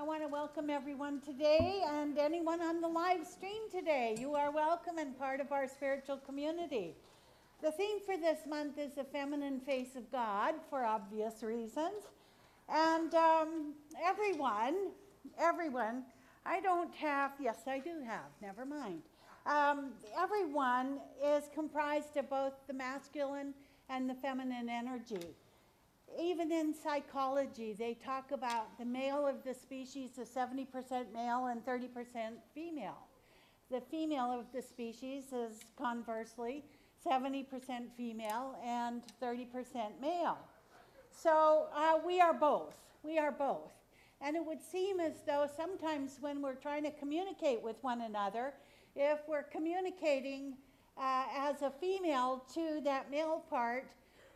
I want to welcome everyone today and anyone on the live stream today. You are welcome and part of our spiritual community. The theme for this month is the feminine face of God for obvious reasons. And everyone, I don't have, yes, I do have, never mind. Everyone is comprised of both the masculine and the feminine energy. Even in psychology, they talk about the male of the species is 70% male and 30% female. The female of the species is conversely 70% female and 30% male. So we are both. We are both. And it would seem as though sometimes when we're trying to communicate with one another, if we're communicating as a female to that male part,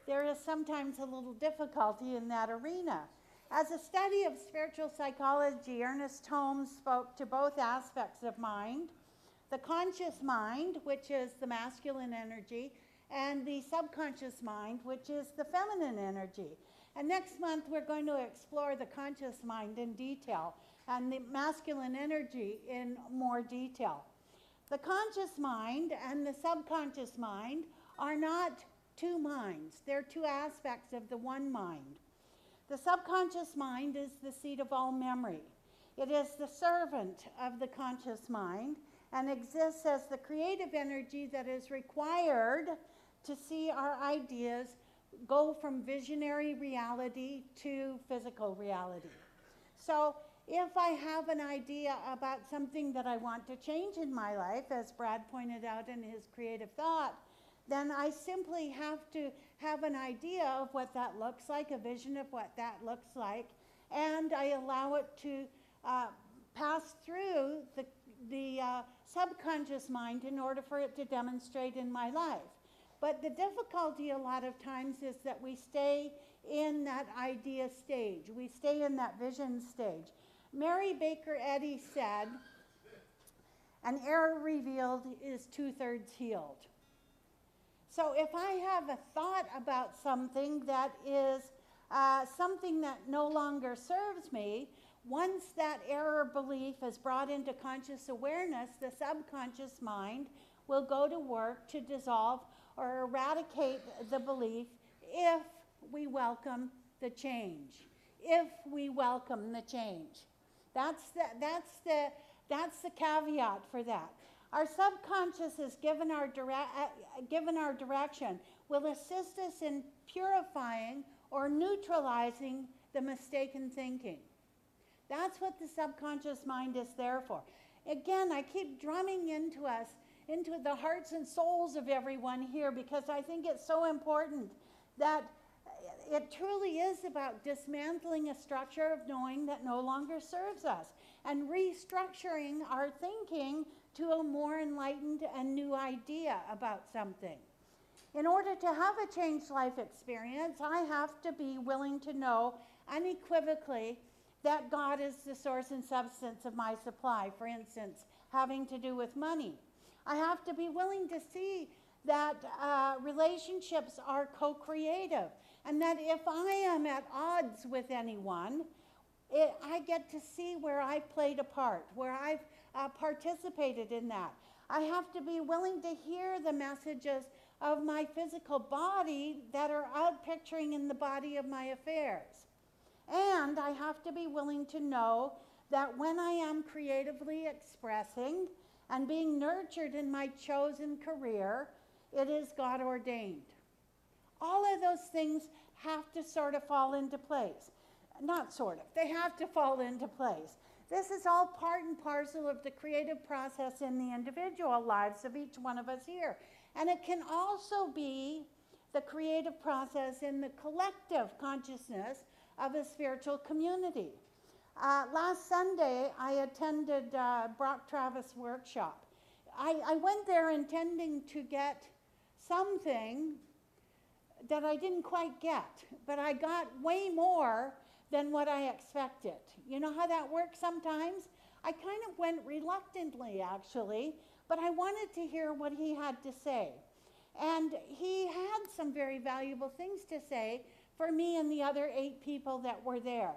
there is sometimes a little difficulty in that arena. As a study of spiritual psychology, Ernest Holmes spoke to both aspects of mind, the conscious mind, which is the masculine energy, and the subconscious mind, which is the feminine energy. And next month, we're going to explore the conscious mind in detail and the masculine energy in more detail. The conscious mind and the subconscious mind are not two minds. They're two aspects of the one mind. The subconscious mind is the seat of all memory. It is the servant of the conscious mind and exists as the creative energy that is required to see our ideas go from visionary reality to physical reality. So if I have an idea about something that I want to change in my life, as Brad pointed out in his creative thought, then I simply have to have an idea of what that looks like, a vision of what that looks like, and I allow it to pass through the subconscious mind in order for it to demonstrate in my life. But the difficulty a lot of times is that we stay in that idea stage. We stay in that vision stage. Mary Baker Eddy said, "An error revealed is 2/3 healed." So if I have a thought about something that is something that no longer serves me, once that error belief is brought into conscious awareness, the subconscious mind will go to work to dissolve or eradicate the belief if we welcome the change. If we welcome the change. That's the caveat for that. Our subconscious is given our direction, will assist us in purifying or neutralizing the mistaken thinking. That's what the subconscious mind is there for. Again, I keep drumming into us, into the hearts and souls of everyone here, because I think it's so important that it truly is about dismantling a structure of knowing that no longer serves us and restructuring our thinking to a more enlightened and new idea about something. In order to have a changed life experience, I have to be willing to know unequivocally that God is the source and substance of my supply, for instance, having to do with money. I have to be willing to see that relationships are co-creative, and that if I am at odds with anyone, I get to see where I played a part, where I've participated in that. I have to be willing to hear the messages of my physical body that are out picturing in the body of my affairs. And I have to be willing to know that when I am creatively expressing and being nurtured in my chosen career, it is God ordained. All of those things have to sort of fall into place. Not sort of, they have to fall into place. This is all part and parcel of the creative process in the individual lives of each one of us here. And it can also be the creative process in the collective consciousness of a spiritual community. Last Sunday, I attended Brock Travis' workshop. I went there intending to get something that I didn't quite get, but I got way more than what I expected. You know how that works sometimes? I kind of went reluctantly, actually, but I wanted to hear what he had to say. And he had some very valuable things to say for me and the other 8 people that were there.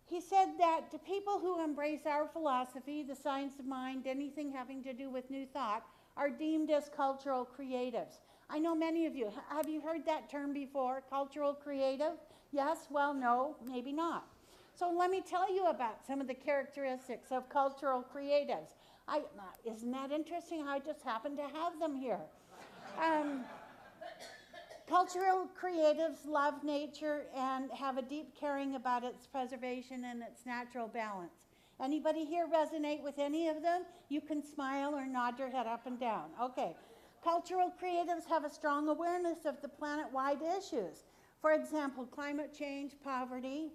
He said that the people who embrace our philosophy, the science of mind, anything having to do with new thought, are deemed as cultural creatives. I know many of you, have you heard that term before, cultural creative? Yes, well, no, maybe not. So let me tell you about some of the characteristics of cultural creatives. Isn't that interesting? I just happen to have them here. Cultural creatives love nature and have a deep caring about its preservation and its natural balance. Anybody here resonate with any of them? You can smile or nod your head up and down. Okay. Cultural creatives have a strong awareness of the planet-wide issues. For example, climate change, poverty,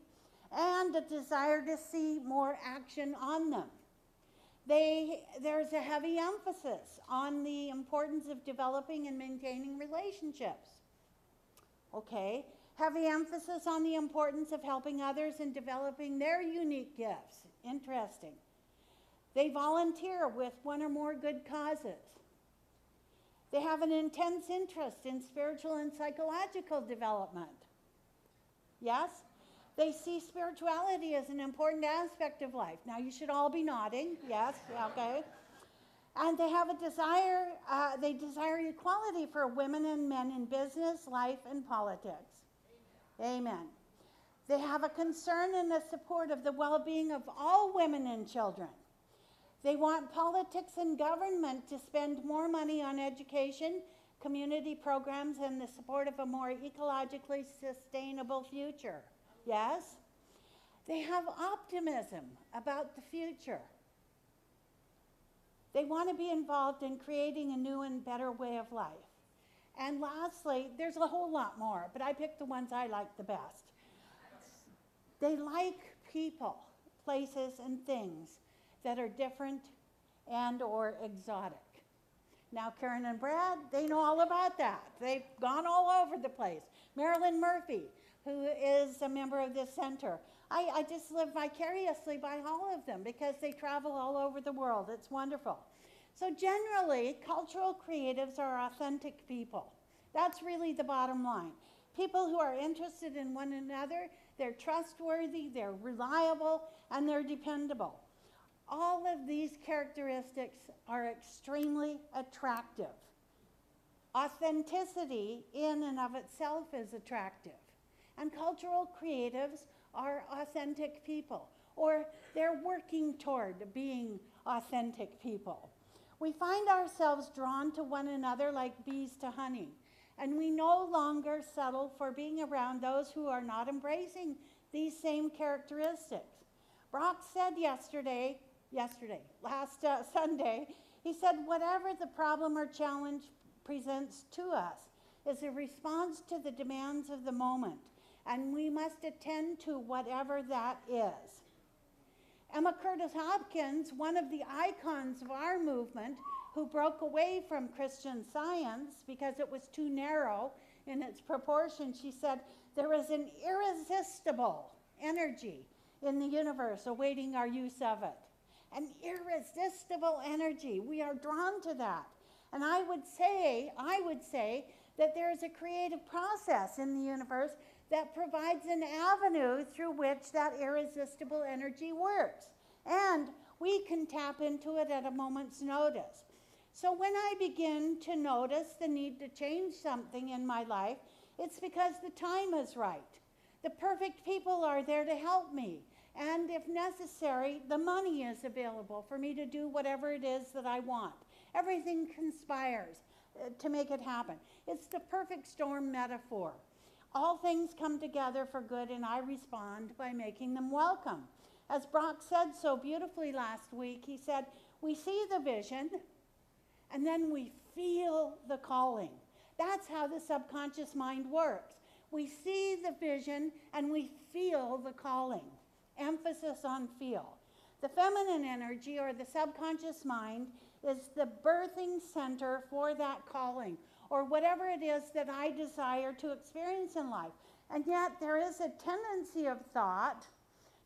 and a desire to see more action on them. There's a heavy emphasis on the importance of developing and maintaining relationships. Okay, heavy emphasis on the importance of helping others and developing their unique gifts. Interesting. They volunteer with one or more good causes. They have an intense interest in spiritual and psychological development. Yes? They see spirituality as an important aspect of life. Now, you should all be nodding. Yes, okay. And they have a desire, they desire equality for women and men in business, life, and politics. Amen. They have a concern and a support of the well-being of all women and children. They want politics and government to spend more money on education, community programs, and the support of a more ecologically sustainable future. Yes? They have optimism about the future. They want to be involved in creating a new and better way of life. And lastly, there's a whole lot more, but I picked the ones I like the best. They like people, places, and things that are different and or exotic. Now, Karen and Brad, they know all about that. They've gone all over the place. Marilyn Murphy, who is a member of this center. I just live vicariously by all of them because they travel all over the world. It's wonderful. So generally, cultural creatives are authentic people. That's really the bottom line. People who are interested in one another, they're trustworthy, they're reliable, and they're dependable. All of these characteristics are extremely attractive. Authenticity in and of itself is attractive. And cultural creatives are authentic people, or they're working toward being authentic people. We find ourselves drawn to one another like bees to honey, and we no longer settle for being around those who are not embracing these same characteristics. Brock said last Sunday, he said, whatever the problem or challenge presents to us is a response to the demands of the moment, and we must attend to whatever that is. Emma Curtis Hopkins, one of the icons of our movement, who broke away from Christian Science because it was too narrow in its proportion, she said, there is an irresistible energy in the universe awaiting our use of it. An irresistible energy. We are drawn to that. And I would say that there is a creative process in the universe that provides an avenue through which that irresistible energy works. And we can tap into it at a moment's notice. So when I begin to notice the need to change something in my life, it's because the time is right. The perfect people are there to help me. And if necessary, the money is available for me to do whatever it is that I want. Everything conspires to make it happen. It's the perfect storm metaphor. All things come together for good, and I respond by making them welcome. As Brock said so beautifully last week, he said, we see the vision, and then we feel the calling. That's how the subconscious mind works. We see the vision, and we feel the calling. Emphasis on feel. The feminine energy, or the subconscious mind, is the birthing center for that calling, or whatever it is that I desire to experience in life. And yet there is a tendency of thought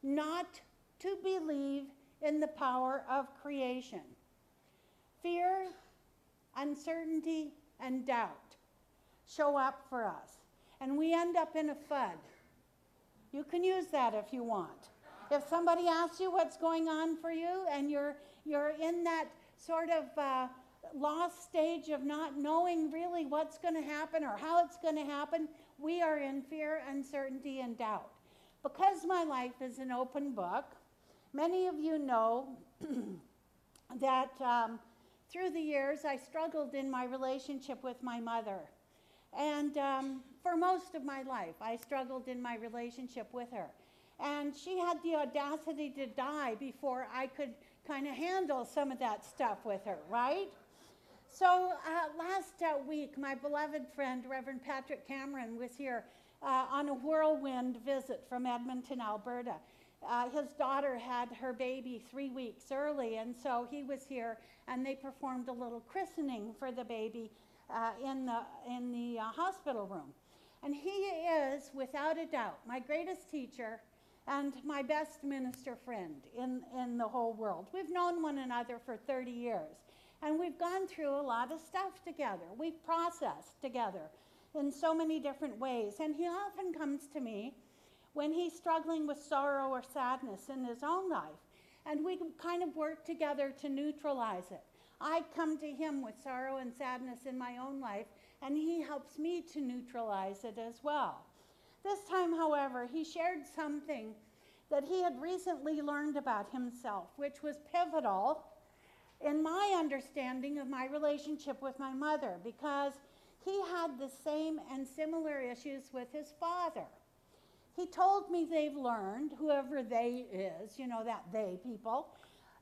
not to believe in the power of creation. Fear, uncertainty, and doubt show up for us, and we end up in a FUD. You can use that if you want. If somebody asks you what's going on for you and you're in that sort of lost stage of not knowing really what's going to happen or how it's going to happen, we are in fear, uncertainty, and doubt. Because my life is an open book, many of you know that through the years I struggled in my relationship with my mother. And for most of my life, I struggled in my relationship with her. And she had the audacity to die before I could kind of handle some of that stuff with her, right? So last week, my beloved friend, Reverend Patrick Cameron, was here on a whirlwind visit from Edmonton, Alberta. His daughter had her baby 3 weeks early, and so he was here, and they performed a little christening for the baby in the hospital room. And he is, without a doubt, my greatest teacher and my best minister friend in the whole world. We've known one another for 30 years, and we've gone through a lot of stuff together. We've processed together in so many different ways. And he often comes to me when he's struggling with sorrow or sadness in his own life, and we kind of work together to neutralize it. I come to him with sorrow and sadness in my own life, and he helps me to neutralize it as well. This time, however, he shared something that he had recently learned about himself, which was pivotal in my understanding of my relationship with my mother, because he had the same and similar issues with his father. He told me they've learned, whoever they is, you know, that they people,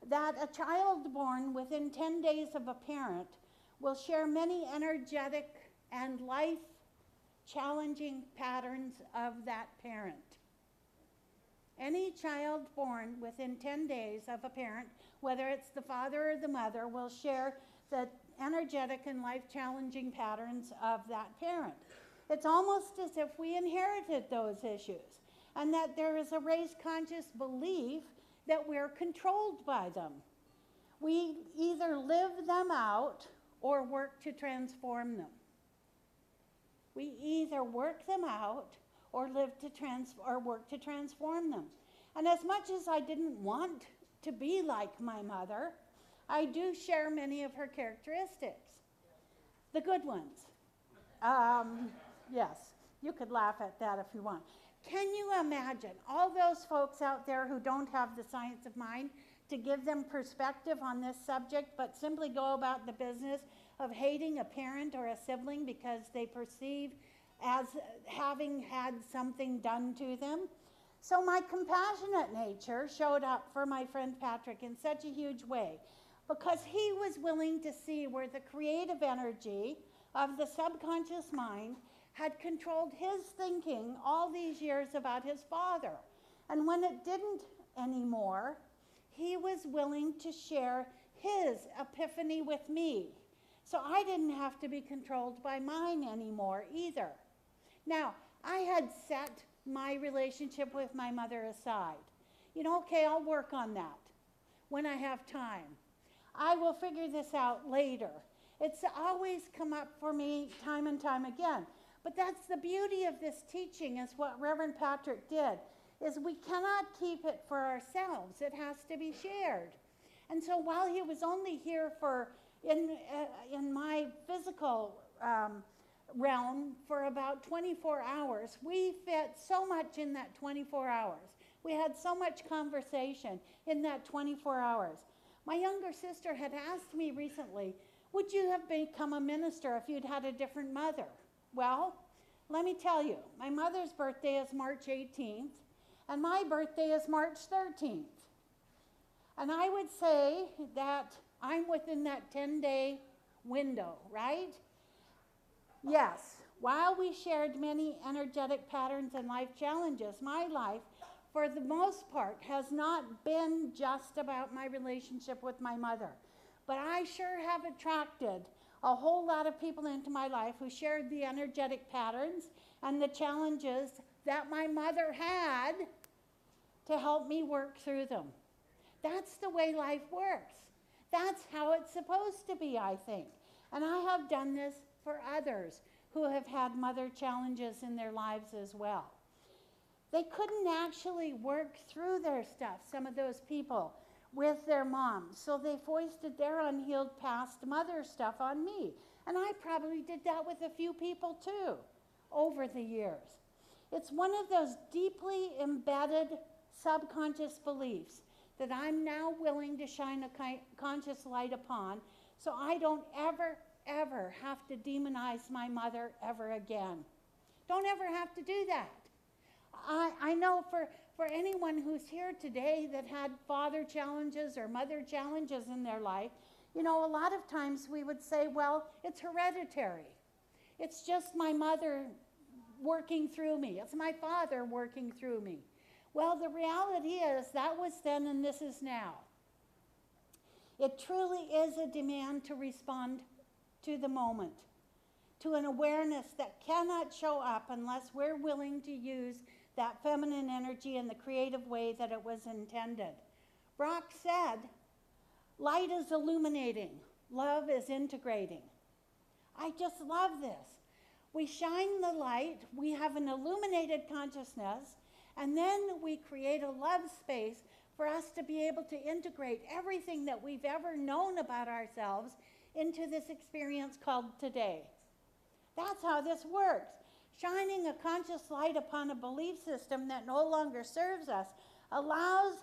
that a child born within 10 days of a parent will share many energetic and life-challenging patterns of that parent. Any child born within 10 days of a parent, whether it's the father or the mother, will share the energetic and life-challenging patterns of that parent. It's almost as if we inherited those issues, and that there is a race conscious belief that we're controlled by them. We either live them out or work to transform them. We either work them out or work to transform them. And as much as I didn't want to be like my mother, I do share many of her characteristics, the good ones. Yes, you could laugh at that if you want. Can you imagine all those folks out there who don't have the science of mind to give them perspective on this subject, but simply go about the business of hating a parent or a sibling because they perceive as having had something done to them? So my compassionate nature showed up for my friend Patrick in such a huge way, because he was willing to see where the creative energy of the subconscious mind had controlled his thinking all these years about his father. And when it didn't anymore, he was willing to share his epiphany with me. So I didn't have to be controlled by mine anymore either. Now, I had set my relationship with my mother aside. You know, okay, I'll work on that when I have time. I will figure this out later. It's always come up for me time and time again. But that's the beauty of this teaching, is what Reverend Patrick did, is we cannot keep it for ourselves. It has to be shared. And so while he was only here in my physical realm for about 24 hours, we fit so much in that 24 hours. We had so much conversation in that 24 hours. My younger sister had asked me recently, would you have become a minister if you'd had a different mother? Well, let me tell you, my mother's birthday is March 18th, and my birthday is March 13th. And I would say that I'm within that 10-day window, right? Yes, while we shared many energetic patterns and life challenges, my life, for the most part, has not been just about my relationship with my mother. But I sure have attracted a whole lot of people into my life who shared the energetic patterns and the challenges that my mother had to help me work through them. That's the way life works. That's how it's supposed to be, I think. And I have done this for others who have had mother challenges in their lives as well. They couldn't actually work through their stuff, some of those people, with their moms. So they foisted their unhealed past mother stuff on me. And I probably did that with a few people too over the years. It's one of those deeply embedded subconscious beliefs that I'm now willing to shine a conscious light upon, so I don't ever, ever have to demonize my mother ever again. Don't ever have to do that. I know for anyone who's here today that had father challenges or mother challenges in their life, you know, a lot of times we would say, well, it's hereditary. It's just my mother working through me. It's my father working through me. Well, the reality is that was then and this is now. It truly is a demand to respond to the moment, to an awareness that cannot show up unless we're willing to use that feminine energy in the creative way that it was intended. Brock said, light is illuminating, love is integrating. I just love this. We shine the light, we have an illuminated consciousness, and then we create a love space for us to be able to integrate everything that we've ever known about ourselves into this experience called today. That's how this works. Shining a conscious light upon a belief system that no longer serves us allows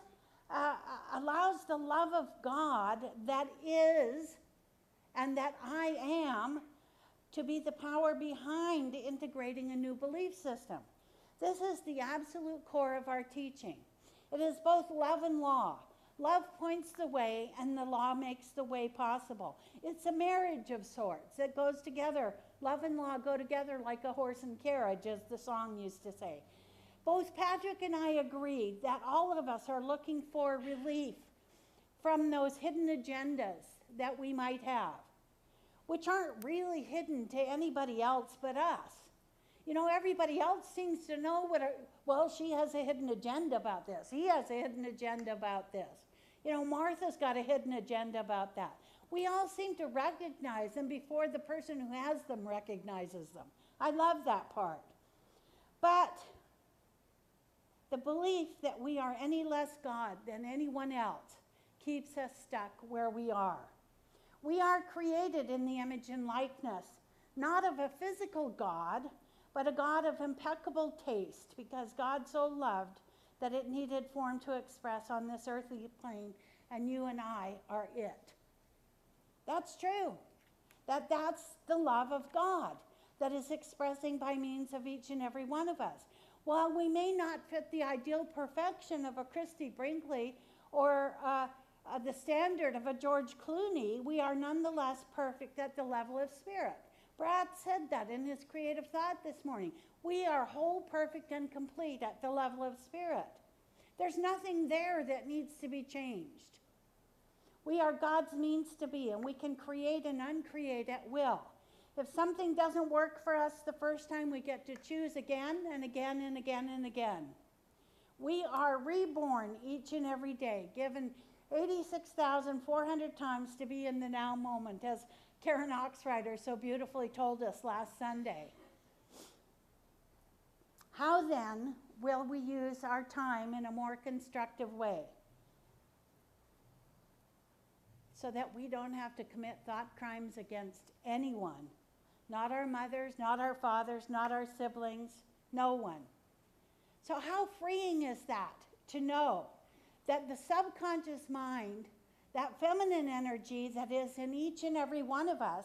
the love of God that is and that I am to be the power behind integrating a new belief system. This is the absolute core of our teaching. It is both love and law. Love points the way and the law makes the way possible. It's a marriage of sorts that goes together. Love and law go together like a horse and carriage, as the song used to say. Both Patrick and I agree that all of us are looking for relief from those hidden agendas that we might have, which aren't really hidden to anybody else but us. You know, everybody else seems to know well, she has a hidden agenda about this. He has a hidden agenda about this. You know, Martha's got a hidden agenda about that. We all seem to recognize them before the person who has them recognizes them. I love that part. But the belief that we are any less God than anyone else keeps us stuck where we are. We are created in the image and likeness, not of a physical God, but a God of impeccable taste, because God so loved that it needed form to express on this earthly plane, and you and I are it. That's true. That's the love of God that is expressing by means of each and every one of us. While we may not fit the ideal perfection of a Christy Brinkley or the standard of a George Clooney, we are nonetheless perfect at the level of spirit. Brad said that in his creative thought this morning. We are whole, perfect, and complete at the level of spirit. There's nothing there that needs to be changed. We are God's means to be, and we can create and uncreate at will. If something doesn't work for us the first time, we get to choose again and again and again and again. We are reborn each and every day, given 86,400 times to be in the now moment, as Karen Oxrider so beautifully told us last Sunday. How then will we use our time in a more constructive way so that we don't have to commit thought crimes against anyone? Not our mothers, not our fathers, not our siblings, no one. So how freeing is that to know that the subconscious mind, that feminine energy that is in each and every one of us,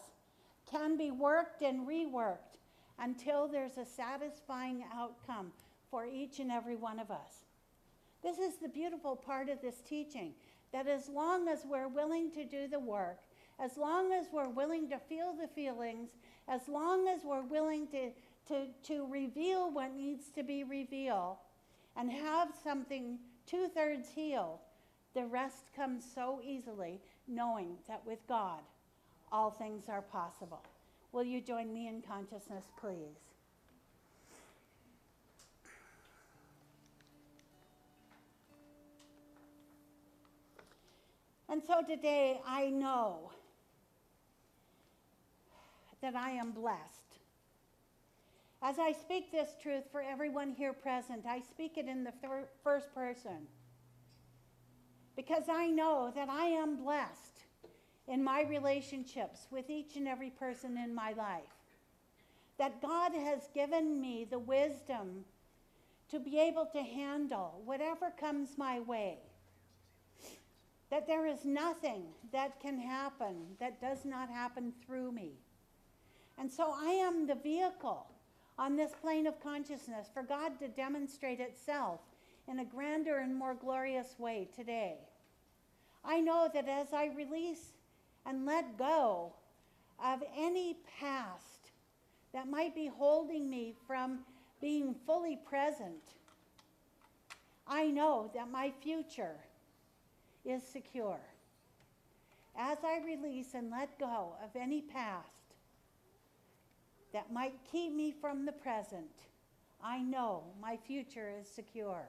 can be worked and reworked until there's a satisfying outcome for each and every one of us. This is the beautiful part of this teaching, that as long as we're willing to do the work, as long as we're willing to feel the feelings, as long as we're willing to reveal what needs to be revealed and have something 2/3 healed, the rest comes so easily, knowing that with God, all things are possible. Will you join me in consciousness, please? And so today I know that I am blessed. As I speak this truth for everyone here present, I speak it in the first person, because I know that I am blessed in my relationships with each and every person in my life. That God has given me the wisdom to be able to handle whatever comes my way. That there is nothing that can happen that does not happen through me. And so I am the vehicle on this plane of consciousness for God to demonstrate itself in a grander and more glorious way today. I know that as I release and let go of any past that might be holding me from being fully present, I know that my future is secure. As I release and let go of any past that might keep me from the present, I know my future is secure.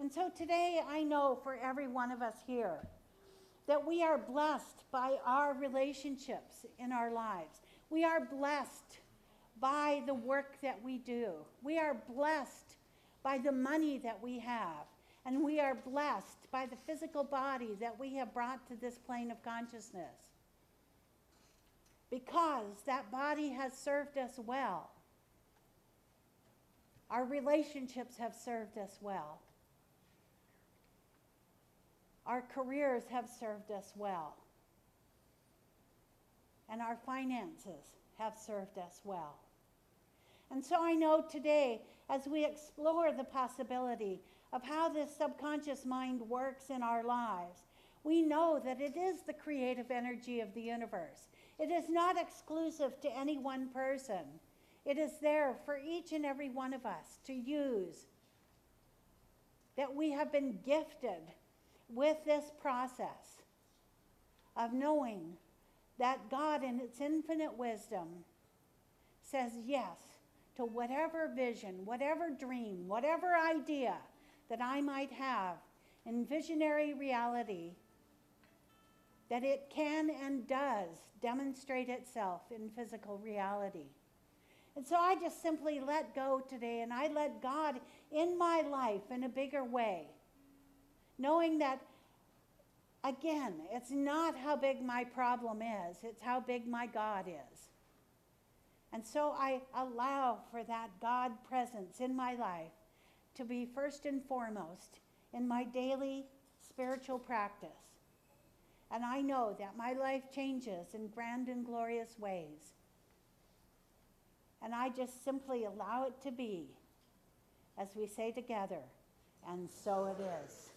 And so today I know for every one of us here that we are blessed by our relationships in our lives. We are blessed by the work that we do. We are blessed by the money that we have. And we are blessed by the physical body that we have brought to this plane of consciousness. Because that body has served us well. Our relationships have served us well. Our careers have served us well. And our finances have served us well. And so I know today, as we explore the possibility of how this subconscious mind works in our lives, we know that it is the creative energy of the universe. It is not exclusive to any one person. It is there for each and every one of us to use. That we have been gifted with this process of knowing that God in its infinite wisdom says yes to whatever vision, whatever dream, whatever idea that I might have in visionary reality, that it can and does demonstrate itself in physical reality. And so I just simply let go today, and I let God in my life in a bigger way, knowing that, again, it's not how big my problem is, it's how big my God is. And so I allow for that God presence in my life to be first and foremost in my daily spiritual practice. And I know that my life changes in grand and glorious ways. And I just simply allow it to be, as we say together, and so it is.